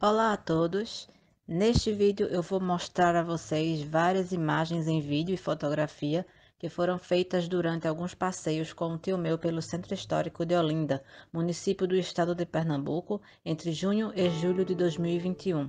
Olá a todos! Neste vídeo eu vou mostrar a vocês várias imagens em vídeo e fotografia que foram feitas durante alguns passeios com um tio meu pelo Centro Histórico de Olinda, município do estado de Pernambuco, entre junho e julho de 2021.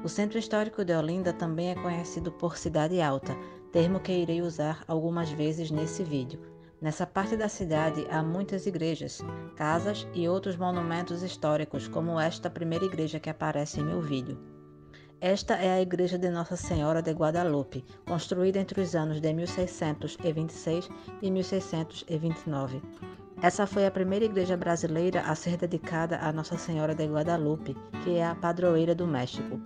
O Centro Histórico de Olinda também é conhecido por Cidade Alta, termo que irei usar algumas vezes nesse vídeo. Nessa parte da cidade há muitas igrejas, casas e outros monumentos históricos, como esta primeira igreja que aparece em meu vídeo. Esta é a igreja de Nossa Senhora de Guadalupe, construída entre os anos de 1626 e 1629. Essa foi a primeira igreja brasileira a ser dedicada a Nossa Senhora de Guadalupe, que é a padroeira do México.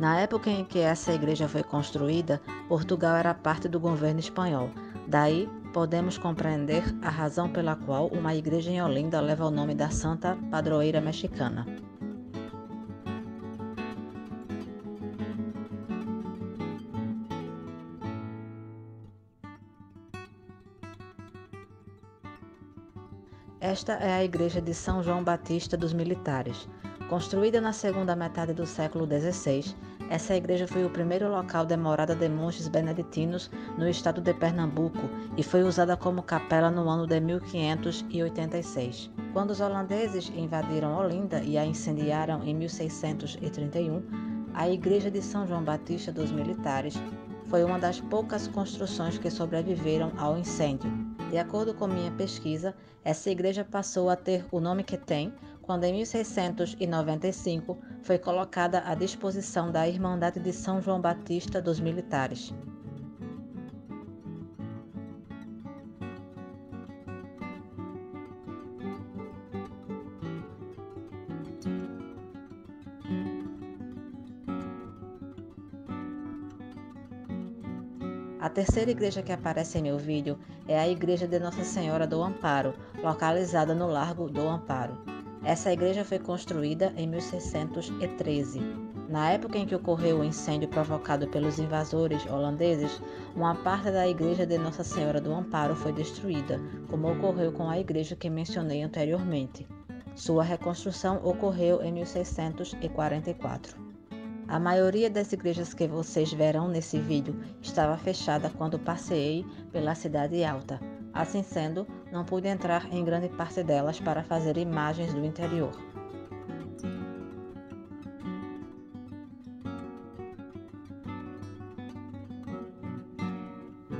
Na época em que essa igreja foi construída, Portugal era parte do governo espanhol. Daí, podemos compreender a razão pela qual uma igreja em Olinda leva o nome da Santa Padroeira Mexicana. Esta é a igreja de São João Batista dos Militares. Construída na segunda metade do século XVI, essa igreja foi o primeiro local de morada de monges beneditinos no estado de Pernambuco e foi usada como capela no ano de 1586. Quando os holandeses invadiram Olinda e a incendiaram em 1631, a igreja de São João Batista dos Militares foi uma das poucas construções que sobreviveram ao incêndio. De acordo com minha pesquisa, essa igreja passou a ter o nome que tem quando em 1695 foi colocada à disposição da Irmandade de São João Batista dos Militares. A terceira igreja que aparece em meu vídeo é a igreja de Nossa Senhora do Amparo, localizada no Largo do Amparo. Essa igreja foi construída em 1613. Na época em que ocorreu o incêndio provocado pelos invasores holandeses, uma parte da igreja de Nossa Senhora do Amparo foi destruída, como ocorreu com a igreja que mencionei anteriormente. Sua reconstrução ocorreu em 1644. A maioria das igrejas que vocês verão nesse vídeo estava fechada quando passeei pela Cidade Alta. Assim sendo, não pude entrar em grande parte delas para fazer imagens do interior.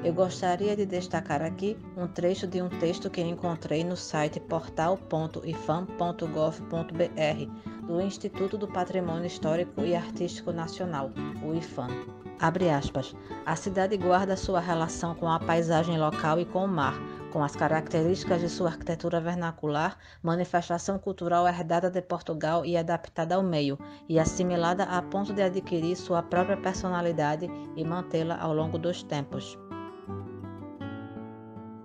Eu gostaria de destacar aqui um trecho de um texto que encontrei no site portal.ifam.gov.br do Instituto do Patrimônio Histórico e Artístico Nacional, o IFAM. Abre aspas. A cidade guarda sua relação com a paisagem local e com o mar, com as características de sua arquitetura vernacular, manifestação cultural herdada de Portugal e adaptada ao meio, e assimilada a ponto de adquirir sua própria personalidade e mantê-la ao longo dos tempos.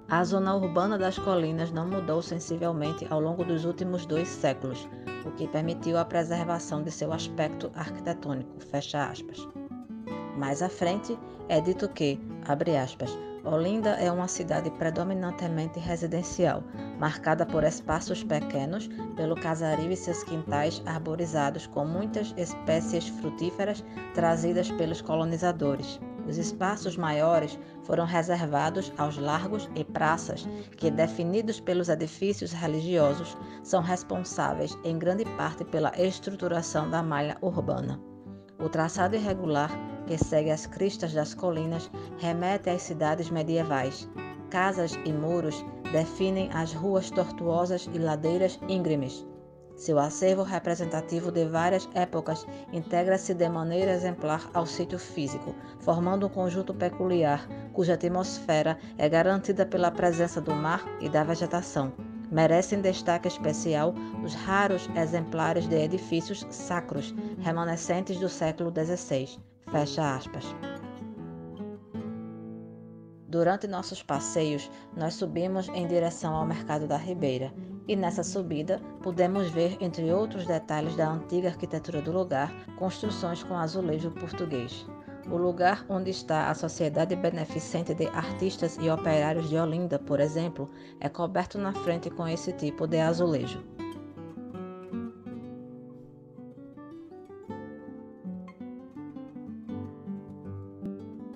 A zona urbana das colinas não mudou sensivelmente ao longo dos últimos 2 séculos, o que permitiu a preservação de seu aspecto arquitetônico. Fecha aspas. Mais à frente, é dito que, abre aspas, Olinda é uma cidade predominantemente residencial, marcada por espaços pequenos, pelo casario e seus quintais arborizados com muitas espécies frutíferas trazidas pelos colonizadores. Os espaços maiores foram reservados aos largos e praças, que, definidos pelos edifícios religiosos, são responsáveis em grande parte pela estruturação da malha urbana. O traçado irregular, que segue as cristas das colinas, remete às cidades medievais. Casas e muros definem as ruas tortuosas e ladeiras íngremes. Seu acervo representativo de várias épocas integra-se de maneira exemplar ao sítio físico, formando um conjunto peculiar, cuja atmosfera é garantida pela presença do mar e da vegetação. Merecem destaque especial os raros exemplares de edifícios sacros, remanescentes do século XVI. Fecha aspas. Durante nossos passeios, nós subimos em direção ao Mercado da Ribeira, e nessa subida pudemos ver, entre outros detalhes da antiga arquitetura do lugar, construções com azulejo português. O lugar onde está a Sociedade Beneficente de Artistas e Operários de Olinda, por exemplo, é coberto na frente com esse tipo de azulejo.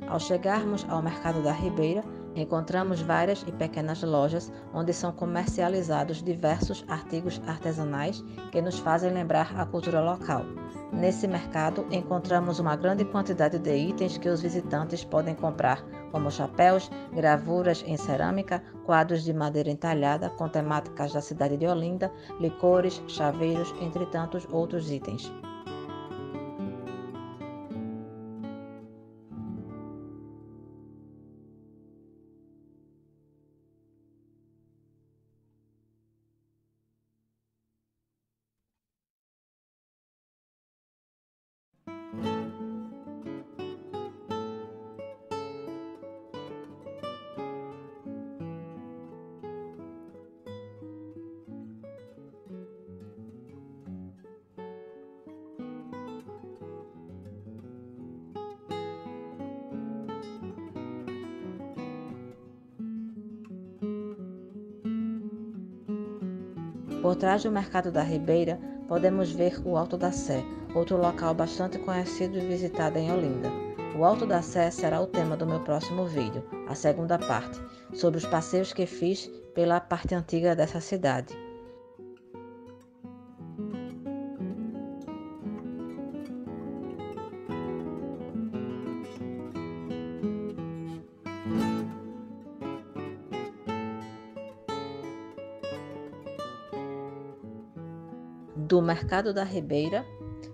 Ao chegarmos ao Mercado da Ribeira, encontramos várias e pequenas lojas onde são comercializados diversos artigos artesanais que nos fazem lembrar a cultura local. Nesse mercado, encontramos uma grande quantidade de itens que os visitantes podem comprar, como chapéus, gravuras em cerâmica, quadros de madeira entalhada com temáticas da cidade de Olinda, licores, chaveiros, entre tantos outros itens. Por trás do Mercado da Ribeira, podemos ver o Alto da Sé, outro local bastante conhecido e visitado em Olinda. O Alto da Sé será o tema do meu próximo vídeo, a segunda parte, sobre os passeios que fiz pela parte antiga dessa cidade. Do Mercado da Ribeira,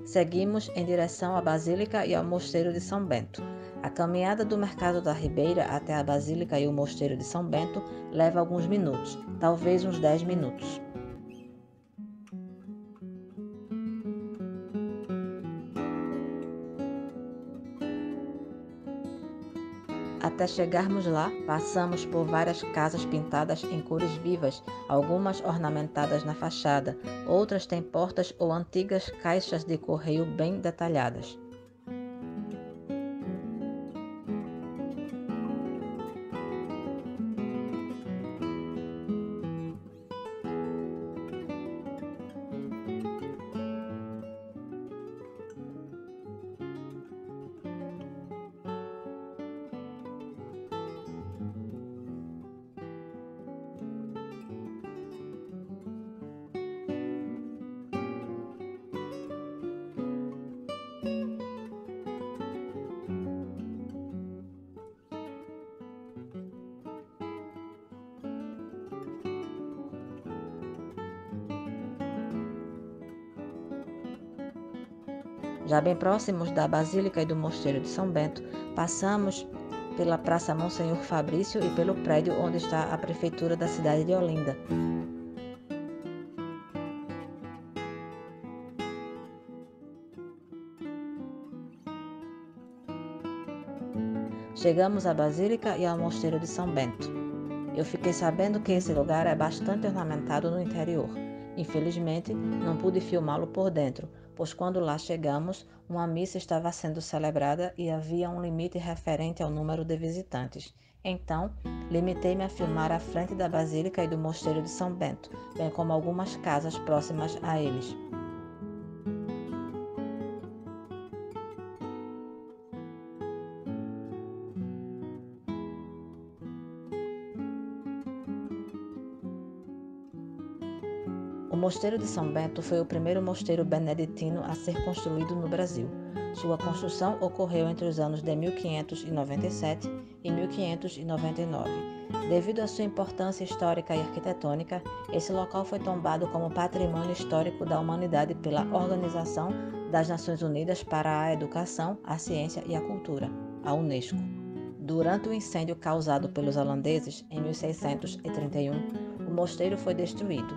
seguimos em direção à Basílica e ao Mosteiro de São Bento. A caminhada do Mercado da Ribeira até a Basílica e o Mosteiro de São Bento leva alguns minutos, talvez uns 10 minutos. Até chegarmos lá, passamos por várias casas pintadas em cores vivas, algumas ornamentadas na fachada, outras têm portas ou antigas caixas de correio bem detalhadas. Já bem próximos da Basílica e do Mosteiro de São Bento, passamos pela Praça Monsenhor Fabrício e pelo prédio onde está a Prefeitura da cidade de Olinda. Chegamos à Basílica e ao Mosteiro de São Bento. Eu fiquei sabendo que esse lugar é bastante ornamentado no interior. Infelizmente, não pude filmá-lo por dentro, pois quando lá chegamos, uma missa estava sendo celebrada e havia um limite referente ao número de visitantes. Então, limitei-me a filmar a frente da Basílica e do Mosteiro de São Bento, bem como algumas casas próximas a eles. O Mosteiro de São Bento foi o primeiro mosteiro beneditino a ser construído no Brasil. Sua construção ocorreu entre os anos de 1597 e 1599. Devido à sua importância histórica e arquitetônica, esse local foi tombado como Patrimônio Histórico da Humanidade pela Organização das Nações Unidas para a Educação, a Ciência e a Cultura, a Unesco. Durante o incêndio causado pelos holandeses em 1631, o mosteiro foi destruído.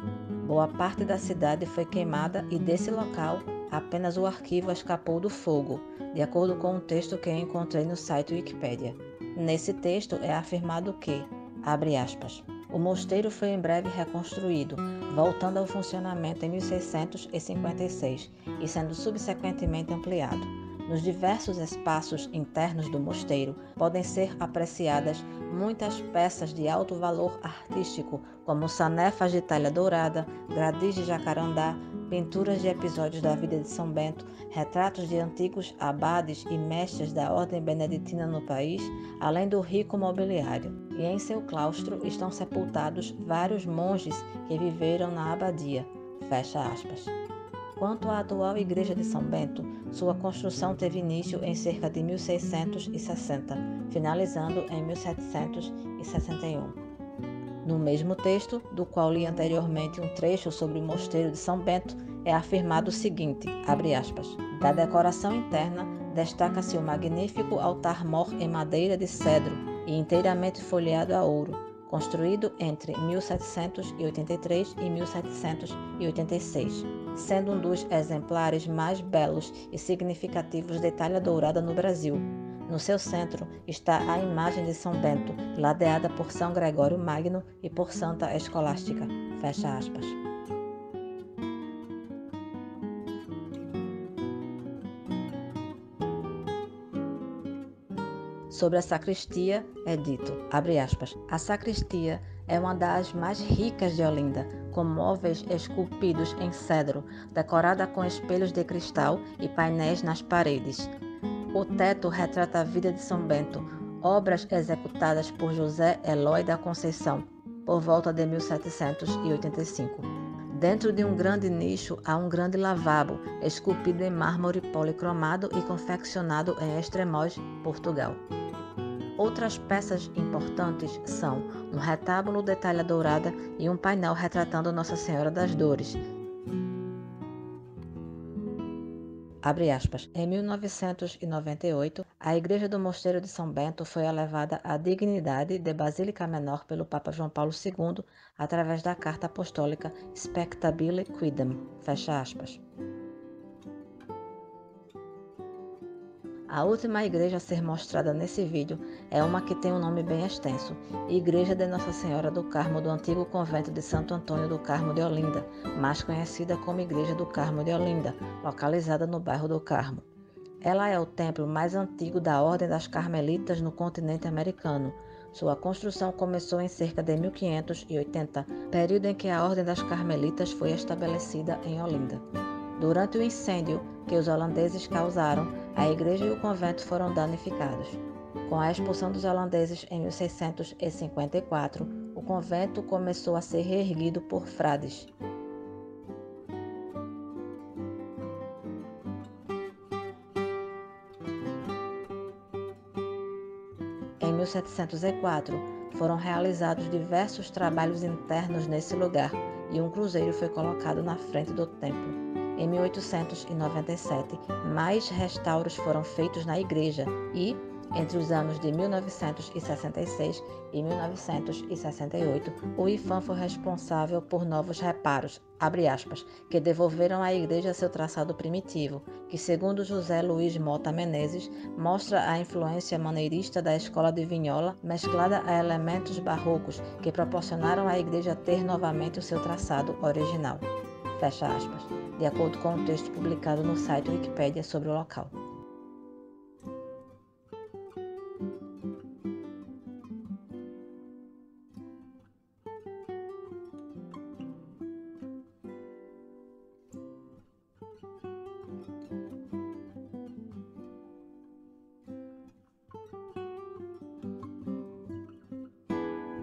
Boa parte da cidade foi queimada e desse local apenas o arquivo escapou do fogo, de acordo com um texto que eu encontrei no site Wikipedia. Nesse texto é afirmado que, abre aspas, o mosteiro foi em breve reconstruído, voltando ao funcionamento em 1656 e sendo subsequentemente ampliado. Nos diversos espaços internos do mosteiro podem ser apreciadas muitas peças de alto valor artístico, como sanefas de talha dourada, gradis de jacarandá, pinturas de episódios da vida de São Bento, retratos de antigos abades e mestres da ordem beneditina no país, além do rico mobiliário. E em seu claustro estão sepultados vários monges que viveram na abadia. Fecha aspas. Quanto à atual igreja de São Bento, sua construção teve início em cerca de 1660, finalizando em 1761. No mesmo texto, do qual li anteriormente um trecho sobre o mosteiro de São Bento, é afirmado o seguinte, abre aspas, da decoração interna destaca-se o magnífico altar-mor em madeira de cedro e inteiramente folheado a ouro, construído entre 1783 e 1786, sendo um dos exemplares mais belos e significativos de talha dourada no Brasil. No seu centro está a imagem de São Bento, ladeada por São Gregório Magno e por Santa Escolástica. Fecha aspas. Sobre a sacristia é dito, abre aspas, a sacristia é uma das mais ricas de Olinda, com móveis esculpidos em cedro, decorada com espelhos de cristal e painéis nas paredes. O teto retrata a vida de São Bento, obras executadas por José Eloy da Conceição, por volta de 1785. Dentro de um grande nicho há um grande lavabo, esculpido em mármore policromado e confeccionado em Estremoz, Portugal. Outras peças importantes são um retábulo de talha dourada e um painel retratando Nossa Senhora das Dores. Abre aspas. Em 1998, a igreja do Mosteiro de São Bento foi elevada à dignidade de Basílica Menor pelo Papa João Paulo II através da Carta Apostólica Spectabile Quidem. Fecha aspas. A última igreja a ser mostrada nesse vídeo é uma que tem um nome bem extenso, Igreja de Nossa Senhora do Carmo do antigo convento de Santo Antônio do Carmo de Olinda, mais conhecida como Igreja do Carmo de Olinda, localizada no bairro do Carmo. Ela é o templo mais antigo da Ordem das Carmelitas no continente americano. Sua construção começou em cerca de 1580, período em que a Ordem das Carmelitas foi estabelecida em Olinda. Durante o incêndio que os holandeses causaram, a igreja e o convento foram danificados. Com a expulsão dos holandeses em 1654, o convento começou a ser reerguido por frades. Em 1704, foram realizados diversos trabalhos internos nesse lugar e um cruzeiro foi colocado na frente do templo. Em 1897, mais restauros foram feitos na igreja e, entre os anos de 1966 e 1968, o IPHAN foi responsável por novos reparos, abre aspas, que devolveram à igreja seu traçado primitivo, que, segundo José Luiz Mota Menezes, mostra a influência maneirista da escola de Vignola, mesclada a elementos barrocos, que proporcionaram à igreja ter novamente o seu traçado original. Fecha aspas, de acordo com um texto publicado no site Wikipédia sobre o local.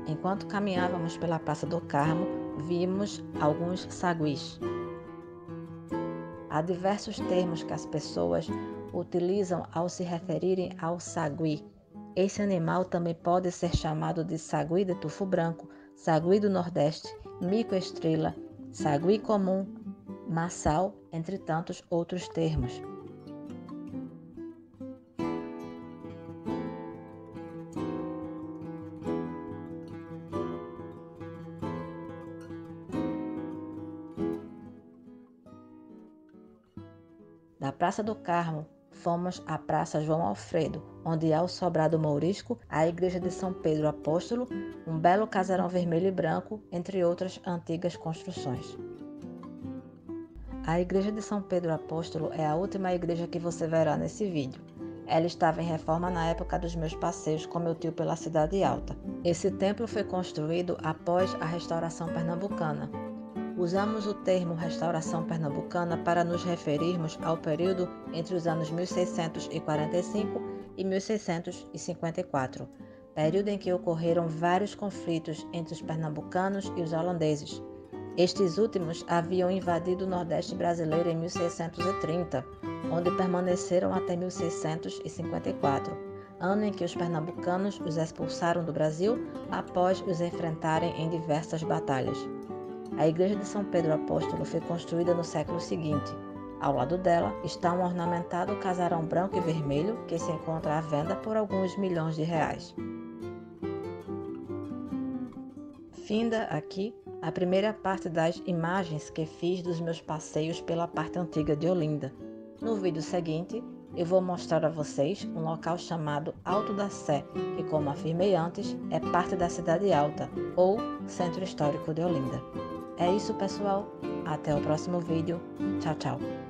Enquanto caminhávamos pela Praça do Carmo, vimos alguns saguis. Há diversos termos que as pessoas utilizam ao se referirem ao sagui. Esse animal também pode ser chamado de sagui de tufo branco, sagui do Nordeste, mico-estrela, sagui comum, maçal, entre tantos outros termos. Da Praça do Carmo, fomos à Praça João Alfredo, onde há o sobrado mourisco, a Igreja de São Pedro Apóstolo, um belo casarão vermelho e branco, entre outras antigas construções. A Igreja de São Pedro Apóstolo é a última igreja que você verá nesse vídeo. Ela estava em reforma na época dos meus passeios com meu tio pela Cidade Alta. Esse templo foi construído após a restauração pernambucana. Usamos o termo restauração pernambucana para nos referirmos ao período entre os anos 1645 e 1654, período em que ocorreram vários conflitos entre os pernambucanos e os holandeses. Estes últimos haviam invadido o Nordeste brasileiro em 1630, onde permaneceram até 1654, ano em que os pernambucanos os expulsaram do Brasil após os enfrentarem em diversas batalhas. A igreja de São Pedro Apóstolo foi construída no século seguinte. Ao lado dela está um ornamentado casarão branco e vermelho que se encontra à venda por alguns milhões de reais. Finda aqui a primeira parte das imagens que fiz dos meus passeios pela parte antiga de Olinda. No vídeo seguinte, eu vou mostrar a vocês um local chamado Alto da Sé, que, como afirmei antes, é parte da Cidade Alta, ou Centro Histórico de Olinda. É isso, pessoal. Até o próximo vídeo. Tchau, tchau.